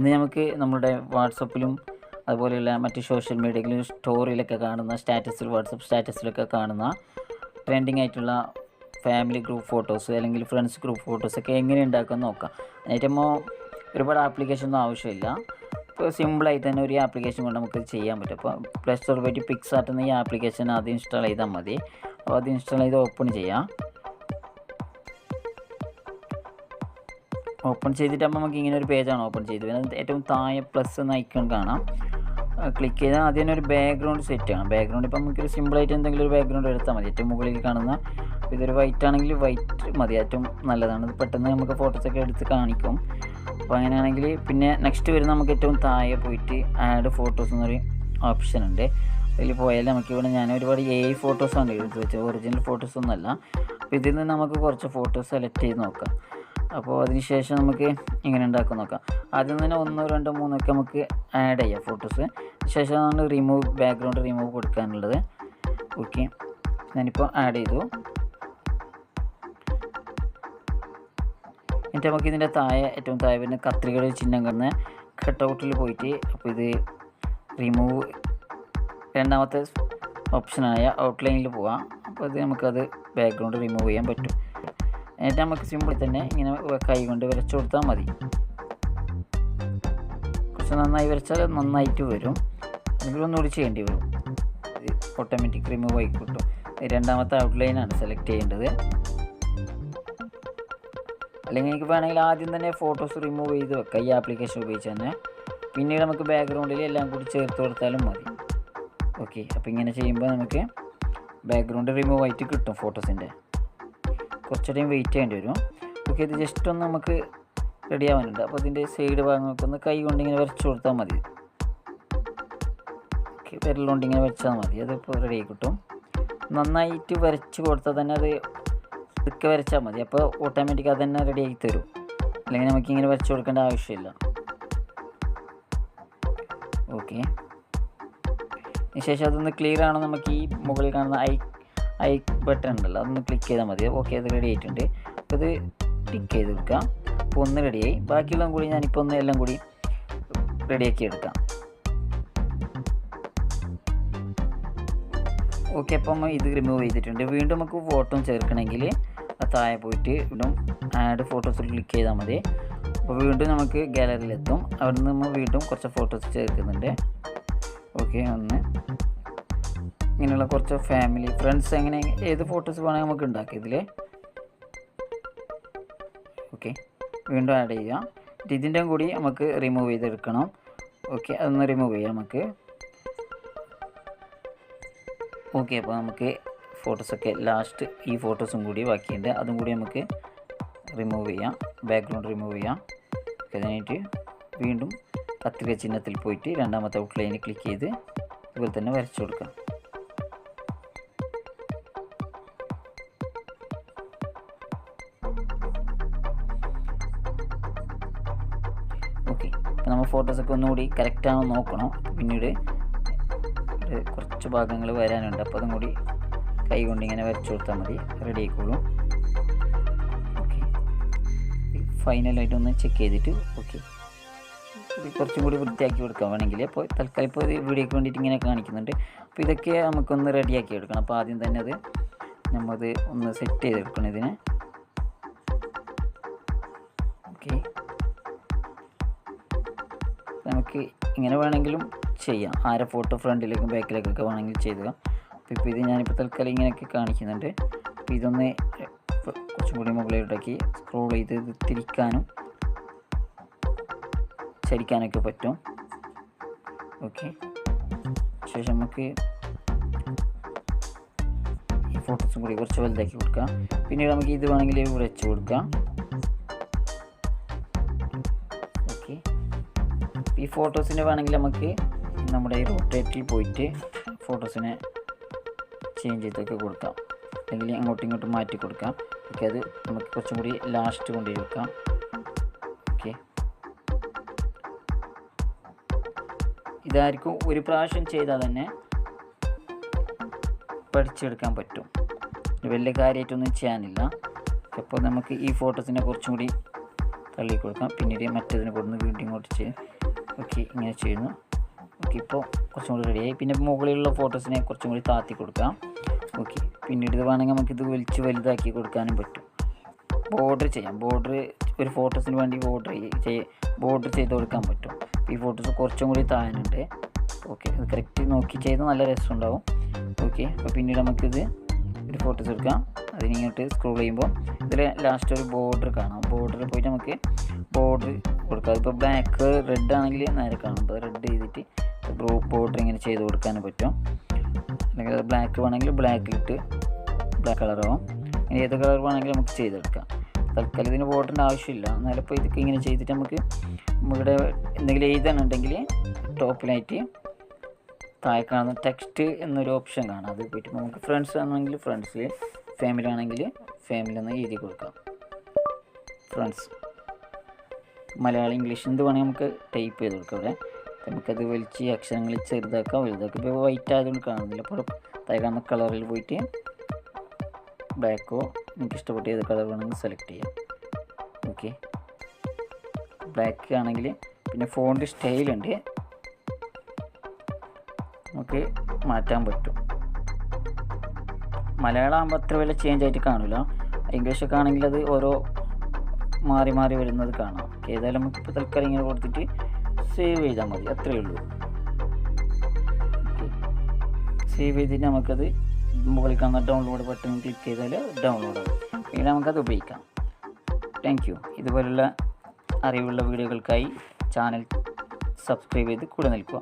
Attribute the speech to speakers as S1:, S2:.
S1: ഇന്ന് നമുക്ക് നമ്മുടെ വാട്സപ്പിലും അതുപോലെയുള്ള മറ്റ് സോഷ്യൽ മീഡിയയിലും സ്റ്റോറിയിലൊക്കെ കാണുന്ന വാട്സപ്പ് സ്റ്റാറ്റസിലൊക്കെ കാണുന്ന ട്രെൻഡിങ് ആയിട്ടുള്ള ഫാമിലി ഗ്രൂപ്പ് ഫോട്ടോസ് അല്ലെങ്കിൽ ഫ്രണ്ട്സ് ഗ്രൂപ്പ് ഫോട്ടോസൊക്കെ എങ്ങനെ ഉണ്ടാക്കുമെന്ന് നോക്കാം. അതിനായിട്ടപ്പോൾ ഒരുപാട് ആപ്ലിക്കേഷനൊന്നും ആവശ്യമില്ല. ഇപ്പോൾ സിമ്പിളായിട്ട് തന്നെ ഒരു ആപ്ലിക്കേഷൻ കൊണ്ട് നമുക്ക് ചെയ്യാൻ പറ്റും. അപ്പോൾ പ്ലേ സ്റ്റോറിൽ പോയിട്ട് പിക്സാർട്ട് എന്ന ഈ ആപ്ലിക്കേഷൻ ആദ്യം ഇൻസ്റ്റാൾ ചെയ്താൽ മതി. അപ്പോൾ അത് ഇൻസ്റ്റാൾ ചെയ്ത് ഓപ്പൺ ചെയ്യാം. ഓപ്പൺ ചെയ്തിട്ടാകുമ്പോൾ നമുക്ക് ഇങ്ങനെ ഒരു പേജാണ് ഓപ്പൺ ചെയ്ത് വരുന്നത്. ഏറ്റവും താഴെ പ്ലസ് എന്ന ഐക്കൺ കാണാം. ക്ലിക്ക് ചെയ്താൽ ആദ്യം തന്നെ ഒരു ബാക്ക്ഗ്രൗണ്ട് സെറ്റ് ആണ്. ബാക്ക്ഗ്രൗണ്ട് ഇപ്പോൾ നമുക്കൊരു സിമ്പിളായിട്ട് എന്തെങ്കിലും ഒരു ബാക്ക്ഗ്രൗണ്ട് എടുത്താൽ മതി. ഏറ്റവും മുകളിൽ കാണുന്ന ഇതൊരു വൈറ്റ് ആണെങ്കിൽ വൈറ്റ് മതി, ഏറ്റവും നല്ലതാണ്. ഇത് പെട്ടെന്ന് നമുക്ക് ഫോട്ടോസൊക്കെ എടുത്ത് കാണിക്കും. അപ്പോൾ അങ്ങനെയാണെങ്കിൽ പിന്നെ നെക്സ്റ്റ് വരുന്ന നമുക്ക് ഏറ്റവും താഴെ പോയിട്ട് ആഡ് ഫോട്ടോസ് എന്നൊരു ഓപ്ഷൻ ഉണ്ട്. അതിൽ പോയാൽ നമുക്കിവിടെ ഞാൻ ഒരുപാട് AI ഫോട്ടോസാണ് എടുത്ത് വെച്ചത്, ഒറിജിനൽ ഫോട്ടോസൊന്നുമല്ല. അപ്പോൾ ഇതിൽ നിന്ന് നമുക്ക് കുറച്ച് ഫോട്ടോസ് സെലക്ട് ചെയ്ത് നോക്കാം. അപ്പോൾ അതിന് ശേഷം നമുക്ക് ഇങ്ങനെ ഉണ്ടാക്കാൻ നോക്കാം. ആദ്യം തന്നെ 1, 2, 3 ഒക്കെ നമുക്ക് ആഡ് ചെയ്യാം ഫോട്ടോസ്. ശേഷമാണ് ബാക്ക്ഗ്രൗണ്ട് റിമൂവ് കൊടുക്കാനുള്ളത്. ഓക്കെ, ഞാനിപ്പോൾ ആഡ് ചെയ്തു. എന്നിട്ട് നമുക്ക് ഇതിൻ്റെ ഏറ്റവും താഴെ പിന്നെ കത്രികയുടെ ചിഹ്നം കാണുന്ന കട്ടൗട്ടിൽ പോയിട്ട് അപ്പോൾ ഇത് റിമൂവ് രണ്ടാമത്തെ ഓപ്ഷനായ ഔട്ട്ലൈനിൽ പോവാം. അപ്പോൾ ഇത് നമുക്കത് ബാക്ക്ഗ്രൗണ്ട് റിമൂവ് ചെയ്യാൻ പറ്റും. എന്നിട്ട് നമുക്ക് സിമ്പിൾ തന്നെ ഇങ്ങനെ കൈ കൊണ്ട് വരച്ചു കൊടുത്താൽ മതി. കുറച്ച് നന്നായി വരച്ചാൽ നന്നായിട്ട് വരും. അല്ലെങ്കിൽ ഒന്നുകൂടി ചെയ്യേണ്ടി വരും. ഓട്ടോമാറ്റിക് റിമൂവ് ആയി കിട്ടും. രണ്ടാമത്തെ ഔട്ട്ലൈനാണ് സെലക്ട് ചെയ്യേണ്ടത്. അല്ലെങ്കിൽ എനിക്ക് വേണമെങ്കിൽ ആദ്യം തന്നെ ഫോട്ടോസ് റിമൂവ് ചെയ്ത് വെക്കാം ഈ ആപ്ലിക്കേഷൻ ഉപയോഗിച്ച് തന്നെ. പിന്നീട് നമുക്ക് ബാക്ക്ഗ്രൗണ്ടിൽ എല്ലാം കൂടി ചേർത്ത് കൊടുത്താലും മതി. ഓക്കെ, അപ്പോൾ ഇങ്ങനെ ചെയ്യുമ്പോൾ നമുക്ക് ബാക്ക്ഗ്രൗണ്ട് റിമൂവ് ആയിട്ട് കിട്ടും ഫോട്ടോസിൻ്റെ. കുറച്ച് ടൈം വെയിറ്റ് ചെയ്യേണ്ടി വരും. ഓക്കെ, ഇത് ജസ്റ്റ് ഒന്ന് നമുക്ക് റെഡി ആവാനുണ്ട്. അപ്പോൾ ഇതിൻ്റെ സൈഡ് ഭാഗങ്ങളൊക്കെ ഒന്ന് കൈ കൊണ്ട് ഇങ്ങനെ വരച്ച് കൊടുത്താൽ മതി. ഓക്കെ, വിരലുകൊണ്ട് ഇങ്ങനെ വരച്ചാൽ മതി. അതിപ്പോൾ റെഡി ആയി കിട്ടും. നന്നായിട്ട് വരച്ച് കൊടുത്താൽ തന്നെ അത് ഇതൊക്കെ വരച്ചാൽ മതി. അപ്പോൾ ഓട്ടോമാറ്റിക് അത് തന്നെ റെഡി ആക്കി തരും. അല്ലെങ്കിൽ നമുക്കിങ്ങനെ വരച്ച് കൊടുക്കേണ്ട ആവശ്യമില്ല. ഓക്കെ, അതിനുശേഷം അതൊന്ന് ക്ലിയർ ആണോ നമുക്ക് ഈ മുകളിൽ കാണുന്ന ഐ ബട്ടൺ ഉണ്ടല്ലോ, അതൊന്ന് ക്ലിക്ക് ചെയ്താൽ മതി. ഓക്കെ, അത് റെഡി ആയിട്ടുണ്ട്. അപ്പോൾ ഇത് ടിക്ക് ചെയ്ത് കൊടുക്കാം. അപ്പോൾ ഒന്ന് റെഡിയായി. ബാക്കിയുള്ളതും കൂടി ഞാനിപ്പോൾ ഒന്ന് എല്ലാം കൂടി റെഡിയാക്കി എടുക്കാം. ഓക്കെ, അപ്പം ഇത് റിമൂവ് ചെയ്തിട്ടുണ്ട്. വീണ്ടും നമുക്ക് ഫോട്ടോ ചേർക്കണമെങ്കിൽ താഴെ പോയിട്ട് വീണ്ടും ആഡ് ഫോട്ടോസിൽ ക്ലിക്ക് ചെയ്താൽ മതി. അപ്പോൾ വീണ്ടും നമുക്ക് ഗാലറിയിലെത്തും. അവിടെ നിന്ന് നമ്മൾ വീണ്ടും കുറച്ച് ഫോട്ടോസ് ചേർക്കുന്നുണ്ട്. ഓക്കെ, ഒന്ന് ഇങ്ങനെയുള്ള കുറച്ച് ഫാമിലി ഫ്രണ്ട്സ് അങ്ങനെ ഏത് ഫോട്ടോസ് വേണമെങ്കിൽ നമുക്ക് ഉണ്ടാക്കാം ഇതിൽ. ഓക്കെ, വീണ്ടും ആഡ് ചെയ്യാം. ഇതിൻ്റെ കൂടി നമുക്ക് റിമൂവ് ചെയ്തെടുക്കണം. ഓക്കെ, അതൊന്ന് റിമൂവ് ചെയ്യാം നമുക്ക്. ഓക്കെ, അപ്പോൾ നമുക്ക് ഫോട്ടോസൊക്കെ ലാസ്റ്റ് ഈ ഫോട്ടോസും കൂടി ബാക്കിയുണ്ട്, അതും കൂടി നമുക്ക് റിമൂവ് ചെയ്യാം. ബാക്ക്ഗ്രൗണ്ട് റിമൂവ് ചെയ്യാം. അതിനായിട്ട് വീണ്ടും കത്രിക ചിഹ്നത്തിൽ പോയിട്ട് രണ്ടാമത്തെ ഔട്ട്ലൈനിൽ ക്ലിക്ക് ചെയ്ത് ഇതുപോലെ തന്നെ വരച്ചു കൊടുക്കാം. ഓക്കെ, അപ്പോൾ നമ്മൾ ഫോട്ടോസൊക്കെ ഒന്നുകൂടി കറക്റ്റാണോ നോക്കണം. പിന്നീട് കുറച്ച് ഭാഗങ്ങൾ വരാനുണ്ട്. അപ്പോൾ അതും കൂടി കൈ കൊണ്ട് ഇങ്ങനെ വരച്ചു കൊടുത്താൽ മതി, റെഡി ആയിക്കോളും. ഓക്കെ, ഫൈനലായിട്ടൊന്ന് ചെക്ക് ചെയ്തിട്ട് ഓക്കെ കുറച്ചും കൂടി വൃത്തിയാക്കി കൊടുക്കാൻ വേണമെങ്കിൽ. അപ്പോൾ തൽക്കാലം ഇപ്പോൾ വീഡിയോയ്ക്ക് വേണ്ടിയിട്ട് ഇങ്ങനെ കാണിക്കുന്നുണ്ട്. അപ്പോൾ ഇതൊക്കെ നമുക്കൊന്ന് റെഡിയാക്കി എടുക്കണം. അപ്പോൾ ആദ്യം തന്നെ നമ്മത് ഒന്ന് സെറ്റ് ചെയ്തെടുക്കണം ഇതിന്. ഓക്കെ, നമുക്ക് ഇങ്ങനെ വേണമെങ്കിലും ചെയ്യാം. ആരെ ഫോട്ടോ ഫ്രണ്ടിലേക്കും ബാക്കിലേക്കൊക്കെ വേണമെങ്കിൽ ചെയ്യുക. അപ്പോൾ ഇത് ഞാനിപ്പോൾ തൽക്കാലം ഇങ്ങനെയൊക്കെ കാണിക്കുന്നുണ്ട്. അപ്പോൾ ഇതൊന്ന് കുറച്ചും കൂടി മുകളിലോട്ടാക്കി സ്ക്രോൾ ചെയ്ത് ഇത് തിരിക്കാനും ചരിക്കാനൊക്കെ പറ്റും. ഓക്കെ, ശേഷം നമുക്ക് ഈ ഫോട്ടോസും കൂടി കുറച്ച് വലുതാക്കി കൊടുക്കാം. പിന്നീട് നമുക്ക് ഇത് വേണമെങ്കിൽ ഇവിടെ വെച്ച് കൊടുക്കാം. ഓക്കെ, ഈ ഫോട്ടോസിൻ്റെ വേണമെങ്കിൽ നമുക്ക് നമ്മുടെ ഈ റൊട്ടേറ്റിൽ പോയിട്ട് ഫോട്ടോസിനെ ചേഞ്ച് ചെയ്തൊക്കെ കൊടുക്കാം, അല്ലെങ്കിൽ അങ്ങോട്ടും ഇങ്ങോട്ടും മാറ്റി കൊടുക്കാം. ഓക്കെ, അത് നമുക്ക് കുറച്ചും കൂടി ലാസ്റ്റ് കൊണ്ടുപോയി വെക്കാം. ഓക്കെ, ഇതായിരിക്കും ഒരു പ്രാവശ്യം ചെയ്താൽ തന്നെ പഠിച്ചെടുക്കാൻ പറ്റും. വലിയ കാര്യമായിട്ടൊന്നും ചെയ്യാനില്ല. അപ്പോൾ നമുക്ക് ഈ ഫോട്ടോസിനെ കുറച്ചും കൂടി തള്ളി കൊടുക്കാം. പിന്നീട് മറ്റേതിനെ കൊടുന്ന് വീണ്ടും ഇങ്ങോട്ട് ഓക്കെ, ഇങ്ങനെ ചെയ്യുന്നു. ഓക്കെ, ഇപ്പോൾ കുറച്ചും കൂടി റെഡിയായി. പിന്നെ മുകളിലുള്ള ഫോട്ടോസിനെ കുറച്ചും കൂടി താത്തി കൊടുക്കാം. ഓക്കെ, പിന്നീട് ഇത് വേണമെങ്കിൽ നമുക്കിത് വലിച്ച് വലുതാക്കി കൊടുക്കാനും പറ്റും. ബോർഡർ ചെയ്യാം. ബോർഡർ ഒരു ഫോട്ടോസിന് വേണ്ടി ബോർഡർ ചെയ്ത് കൊടുക്കാൻ പറ്റും. ഈ ഫോട്ടോസ് കുറച്ചും കൂടി താഴെയുണ്ട്. ഓക്കെ, അത് കറക്റ്റ് നോക്കി ചെയ്താൽ നല്ല രസമുണ്ടാവും. ഓക്കെ, അപ്പോൾ പിന്നീട് നമുക്കിത് ഒരു ഫോട്ടോസ് എടുക്കാം. അതിനിങ്ങോട്ട് സ്ക്രോൾ ചെയ്യുമ്പോൾ ഇതിൽ ലാസ്റ്റ് ഒരു ബോർഡർ കാണാം. ബോർഡറിൽ പോയിട്ട് നമുക്ക് ബോർഡർ കൊടുക്കാം. അതിപ്പോൾ ബ്ലാക്ക് റെഡ് ആണെങ്കിൽ നേരെ കാണും. അപ്പോൾ റെഡ് ചെയ്തിട്ട് ബോർഡർ ഇങ്ങനെ ചെയ്ത് കൊടുക്കാനും പറ്റും. അല്ലെങ്കിൽ അത് ബ്ലാക്ക് വേണമെങ്കിൽ ബ്ലാക്കിലിട്ട് ബ്ലാക്ക് കളറാവും. ഇനി ഏത് കളർ വേണമെങ്കിലും നമുക്ക് ചെയ്തെടുക്കാം. തൽക്കാലം ഇതിന് ബോർഡറിൻ്റെ ആവശ്യമില്ല. എന്നാലും ഇപ്പോൾ ഇതൊക്കെ ഇങ്ങനെ ചെയ്തിട്ട് നമുക്ക് ഇവിടെ എന്തെങ്കിലും എഴുതാനുണ്ടെങ്കിൽ ടോപ്പിലായിട്ട് താഴെ കാണുന്ന ടെക്സ്റ്റ് എന്നൊരു ഓപ്ഷൻ കാണാം. അത് പോയിട്ട് നമുക്ക് ഫ്രണ്ട്സ് ആണെങ്കിൽ ഫ്രണ്ട്സിൽ, ഫാമിലി ആണെങ്കിൽ ഫാമിലി എന്ന് എഴുതി കൊടുക്കാം. ഫ്രണ്ട്സ് മലയാളം ഇംഗ്ലീഷ് എന്ത് വേണമെങ്കിൽ നമുക്ക് ടൈപ്പ് ചെയ്ത് കൊടുക്കാം. ഇവിടെ നമുക്കത് വലിച്ച് അക്ഷരങ്ങളിൽ ചെറുതാക്കാം വലുതാക്കാം. ഇപ്പോൾ വൈറ്റ് ആയതുകൊണ്ട് കാണുന്നില്ല. അപ്പോൾ താഴെ കാണുന്ന കളറിൽ പോയിട്ട് ബ്ലാക്കോ എനിക്ക് ഇഷ്ടപ്പെട്ട ഏത് കളർ വേണമെങ്കിൽ സെലക്ട് ചെയ്യാം. ഓക്കെ, ബ്ലാക്ക് ആണെങ്കിൽ പിന്നെ ഫോണ്ട് സ്റ്റൈലുണ്ട്, നമുക്ക് മാറ്റാൻ പറ്റും. മലയാളം ആകുമ്പോൾ അത്ര വലിയ ചേഞ്ച് ആയിട്ട് കാണില്ല. ഇംഗ്ലീഷൊക്കെ ആണെങ്കിൽ അത് ഓരോ മാറി മാറി വരുന്നത് കാണാം. ഏതായാലും നമുക്കിപ്പോൾ തൽക്കാലം ഇങ്ങനെ കൊടുത്തിട്ട് സേവ് ചെയ്താൽ മതി, അത്രയേ ഉള്ളൂ. ഓക്കെ, സേവ് ചെയ്തിട്ട് നമുക്കത് മുകളിൽ കാണുന്ന ഡൗൺലോഡ് ബട്ടൺ ക്ലിക്ക് ചെയ്താൽ ഡൗൺലോഡ് ആകും. പിന്നെ നമുക്കത് ഉപയോഗിക്കാം. Thank you. ഇതുപോലുള്ള അറിവുള്ള വീഡിയോകൾക്കായി ചാനൽ സബ്സ്ക്രൈബ് ചെയ്ത് കൂടെ നിൽക്കുക.